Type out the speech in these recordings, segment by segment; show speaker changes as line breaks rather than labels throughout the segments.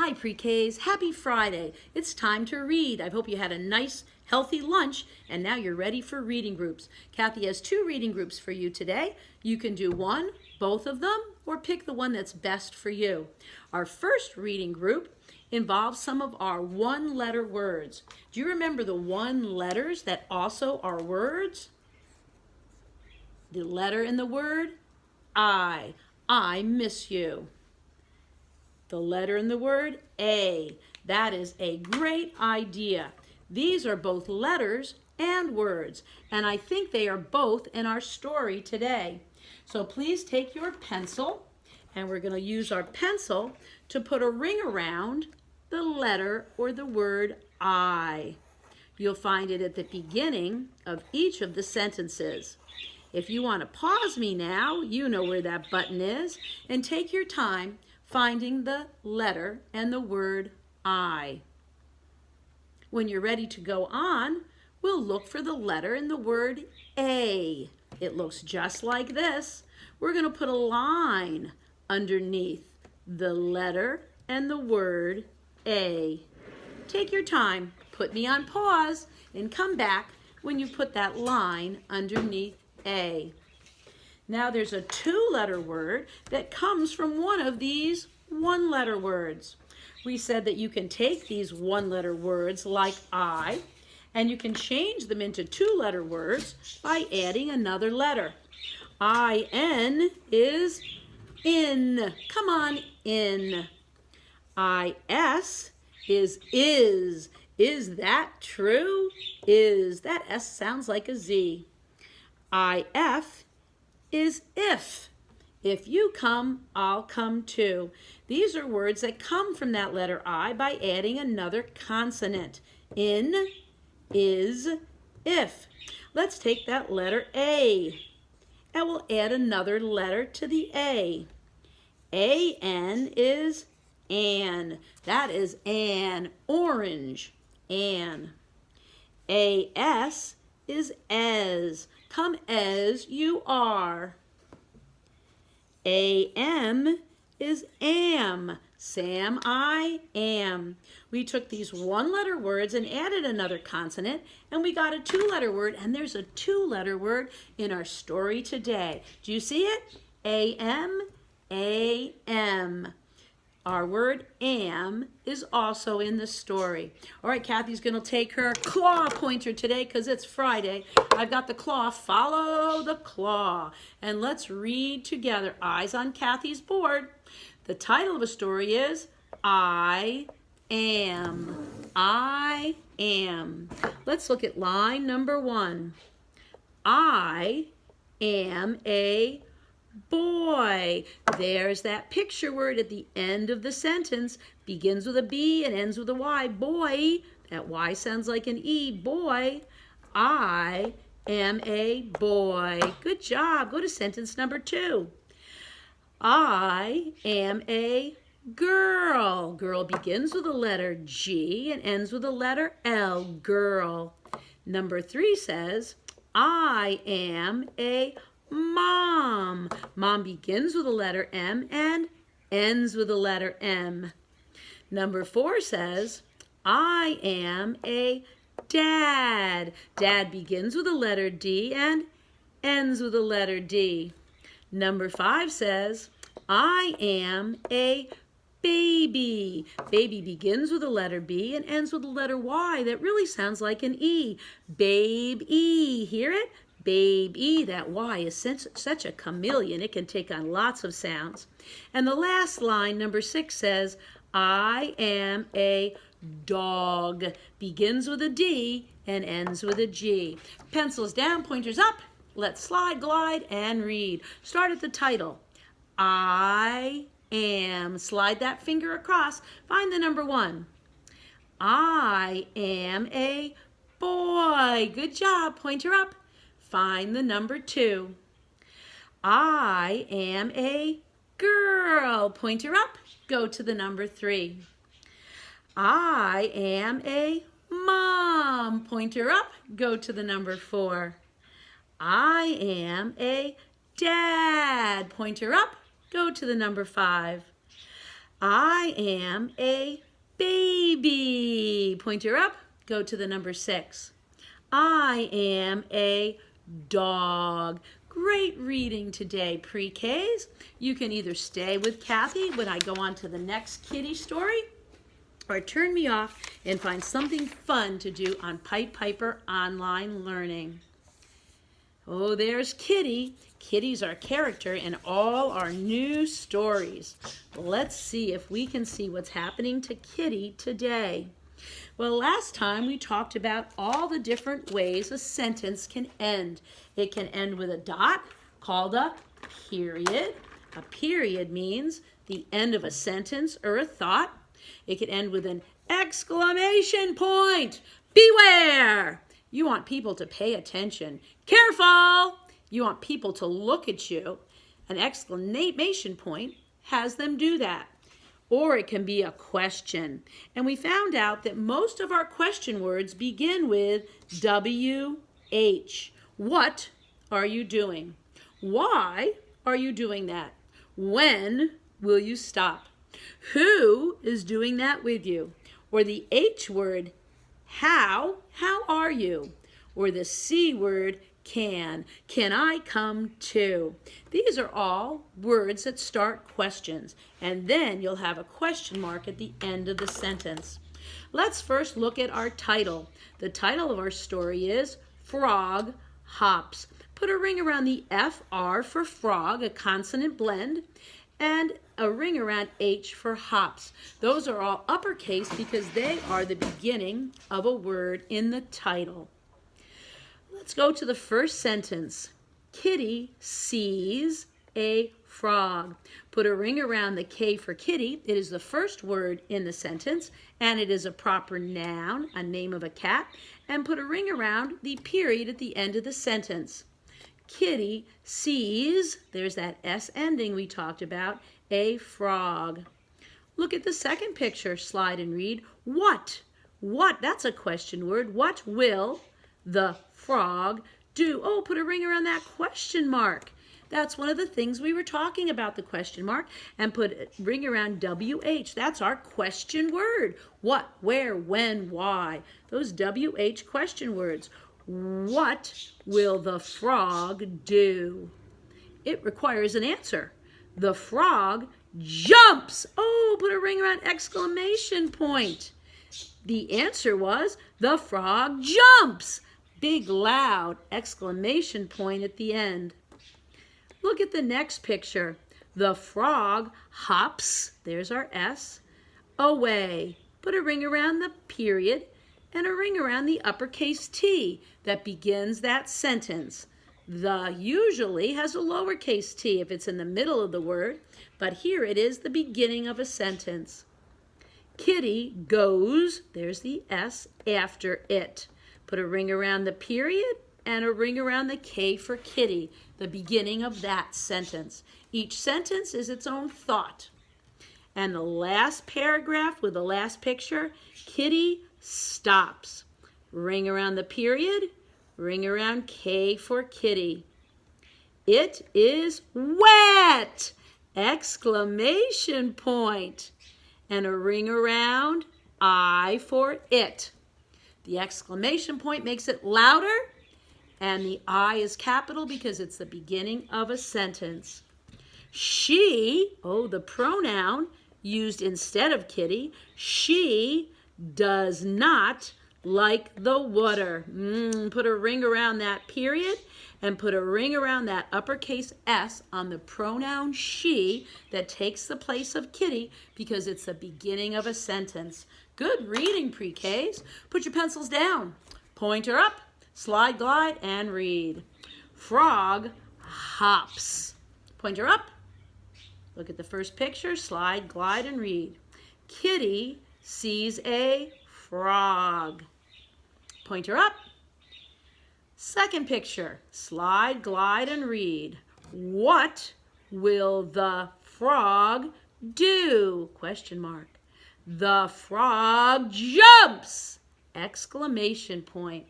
Hi, pre-Ks. Happy Friday. It's time to read. I hope you had a nice, healthy lunch, and now you're ready for reading groups. Kathy has 2 reading groups for you today. You can do one, both of them, or pick the one that's best for you. Our first reading group involves some of our one-letter words. Do you remember the 1 letters that also are words? The letter in the word, I miss you. The letter in the word, A. That is a great idea. These are both letters and words, and I think they are both in our story today. So please take your pencil, and we're going to use our pencil to put a ring around the letter or the word I. You'll find it at the beginning of each of the sentences. If you want to pause me now, you know where that button is, and take your time finding the letter and the word I. When you're ready to go on, we'll look for the letter in the word A. It looks just like this. We're going to put a line underneath the letter and the word A. Take your time, put me on pause, and come back when you put that line underneath A. Now there's a 2-letter word that comes from one of these 1-letter words. We said that you can take these 1-letter words like I, and you can change them into 2-letter words by adding another letter. I-N is in. Come on, in. I-S is is. Is that true? Is. That S sounds like a Z. I-F is if. If you come, I'll come too. These are words that come from that letter I by adding another consonant. In, is, if. Let's take that letter A, and we'll add another letter to the A. A-N is an. That is an orange. An. A-S is as. Come as you are. A-M is am. Sam, I am. We took these 1-letter words and added another consonant, and we got a 2-letter word, and there's a 2-letter word in our story today. Do you see it? A-M, A-M. Our word am is also in the story. All right, Kathy's going to take her claw pointer today because it's Friday. I've got the claw. Follow the claw. And let's read together. Eyes on Kathy's board. The title of the story is I am. I am. Let's look at line number 1. I am a boy. There's that picture word at the end of the sentence. Begins with a B and ends with a Y. Boy. That Y sounds like an E. Boy. I am a boy. Good job. Go to sentence number 2. I am a girl. Girl begins with the letter G and ends with the letter L. Girl. Number 3 says, I am a mom. Mom begins with the letter M and ends with the letter M. Number 4 says, I am a dad. Dad begins with the letter D and ends with the letter D. Number 5 says, I am a baby. Baby begins with the letter B and ends with the letter Y. That really sounds like an E. Babe-E. Hear it? Baby. That Y is such a chameleon. It can take on lots of sounds. And the last line, number 6, says, I am a dog. Begins with a D and ends with a G. Pencils down, pointers up. Let's slide, glide, and read. Start at the title. I am. Slide that finger across. Find the number 1. I am a boy. Good job. Pointer up. Find the number 2. I am a girl. Pointer up. Go to the number 3. I am a mom. Pointer up. Go to the number 4. I am a dad. Pointer up. Go to the number 5. I am a baby. Pointer up, go to the number 6. I am a dog. Great reading today, pre-Ks. You can either stay with Kathy when I go on to the next kitty story, or turn me off and find something fun to do on Pied Piper Online Learning. Oh, there's Kitty. Kitty's our character in all our new stories. Let's see if we can see what's happening to Kitty today. Well, last time we talked about all the different ways a sentence can end. It can end with a dot, called a period. A period means the end of a sentence or a thought. It can end with an exclamation point. Beware! You want people to pay attention. Careful! You want people to look at you. An exclamation point has them do that. Or it can be a question. And we found out that most of our question words begin with WH. What are you doing? Why are you doing that? When will you stop? Who is doing that with you? Or the H word, how are you? Or the C word, can I come too? These are all words that start questions, and then you'll have a question mark at the end of the sentence. Let's first look at our title. The title of our story is Frog Hops. Put a ring around the FR for frog, a consonant blend, and a ring around H for hops. Those are all uppercase because they are the beginning of a word in the title. Let's go to the first sentence. Kitty sees a frog. Put a ring around the K for kitty. It is the first word in the sentence, and it is a proper noun, a name of a cat. And put a ring around the period at the end of the sentence. Kitty sees, there's that S ending we talked about, a frog. Look at the second picture, slide and read. What? What? That's a question word. What will the frog do? Oh, put a ring around that question mark. That's one of the things we were talking about, the question mark. And put a ring around WH. That's our question word. What, where, when, why. Those WH question words. What will the frog do? It requires an answer. The frog jumps. Oh, put a ring around exclamation point. The answer was the frog jumps. Big, loud exclamation point at the end. Look at the next picture. The frog hops, there's our S, away. Put a ring around the period and a ring around the uppercase T that begins that sentence. The usually has a lowercase t if it's in the middle of the word, but here it is the beginning of a sentence. Kitty goes, there's the S, after it. Put a ring around the period and a ring around the K for kitty, the beginning of that sentence. Each sentence is its own thought. And the last paragraph with the last picture, Kitty stops. Ring around the period, ring around K for kitty. It is wet! Exclamation point. And a ring around I for it. The exclamation point makes it louder, and the I is capital because it's the beginning of a sentence. She, oh, the pronoun used instead of kitty, she does not like the water. Put a ring around that period and put a ring around that uppercase S on the pronoun she that takes the place of kitty because it's the beginning of a sentence. Good reading, pre-Ks. Put your pencils down. Pointer up, slide, glide, and read. Frog hops. Pointer up. Look at the first picture, slide, glide, and read. Kitty sees a frog. Pointer up. Second picture, slide, glide, and read. What will the frog do? Question mark. The frog jumps! Exclamation point.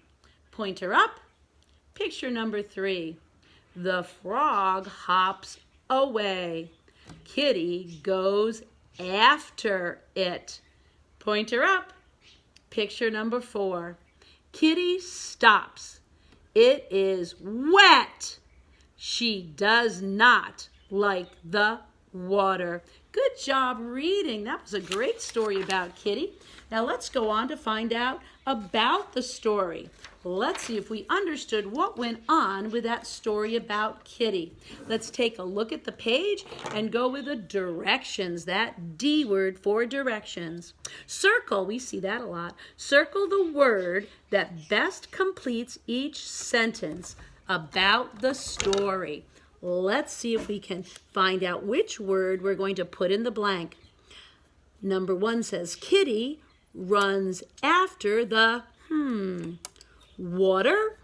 Pointer up. Picture number 3. The frog hops away. Kitty goes after it. Pointer up. Picture number 4. Kitty stops. It is wet. She does not like the water. Good job reading. That was a great story about Kitty. Now let's go on to find out about the story. Let's see if we understood what went on with that story about Kitty. Let's take a look at the page and go with the directions, that D word for directions. Circle, we see that a lot. Circle the word that best completes each sentence about the story. Let's see if we can find out which word we're going to put in the blank. Number 1 says, Kitty runs after the, water,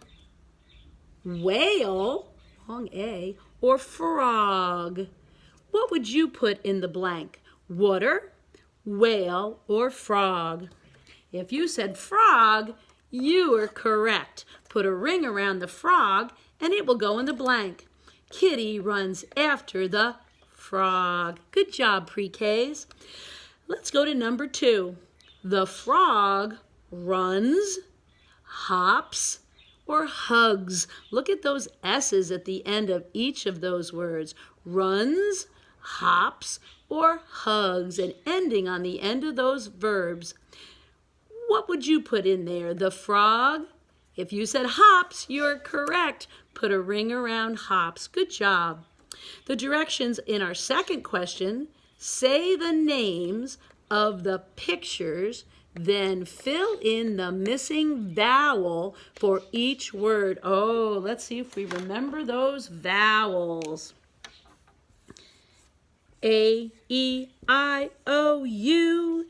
whale, long A, or frog. What would you put in the blank? Water, whale, or frog? If you said frog, you are correct. Put a ring around the frog and it will go in the blank. Kitty runs after the frog. Good job, pre-Ks. Let's go to number 2. The frog runs, hops, or hugs. Look at those S's at the end of each of those words. Runs, hops, or hugs, and ending on the end of those verbs. What would you put in there? The frog? If you said hops, you're correct. Put a ring around hops. Good job. The directions in our second question, say the names of the pictures, then fill in the missing vowel for each word. Oh, let's see if we remember those vowels. A, E, I, O, U,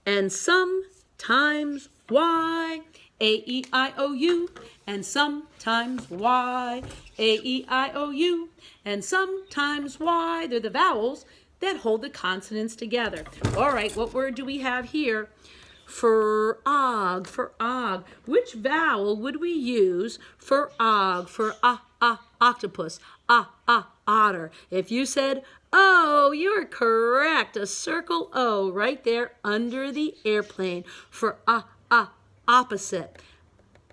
and sometimes Y. A, E, I, O, U, and sometimes Y. A, E, I, O, U, and sometimes Y. They're the vowels that hold the consonants together. All right, what word do we have here? Frog, frog. Which vowel would we use for og, for octopus, otter? If you said O, you're correct. A circle O right there under the airplane. For opposite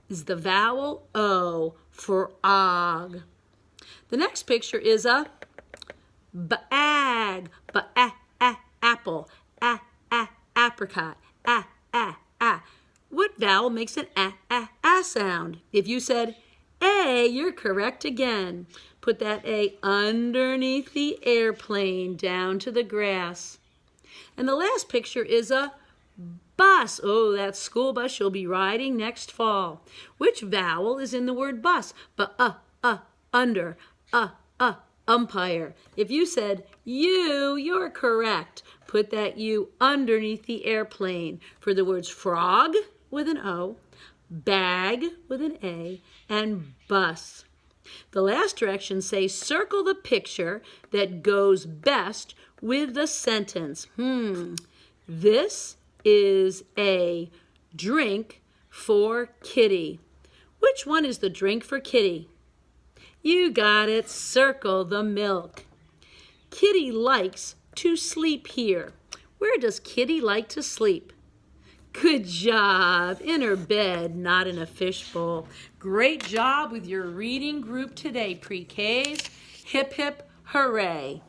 is the vowel O for og. The next picture is a bag, apple, apricot, What vowel makes an a sound? If you said A, you're correct again. Put that A underneath the airplane down to the grass. And the last picture is a bus. Oh, that school bus you'll be riding next fall. Which vowel is in the word bus? Under, umpire. If you said U, you're correct. Put that U underneath the airplane for the words frog with an O, bag with an A, and bus. The last directions say circle the picture that goes best with the sentence. This is a drink for Kitty. Which one is the drink for Kitty? You got it. Circle the milk. Kitty likes to sleep here. Where does Kitty like to sleep? Good job. In her bed, not in a fishbowl. Great job with your reading group today, pre-Ks. Hip, hip, hooray.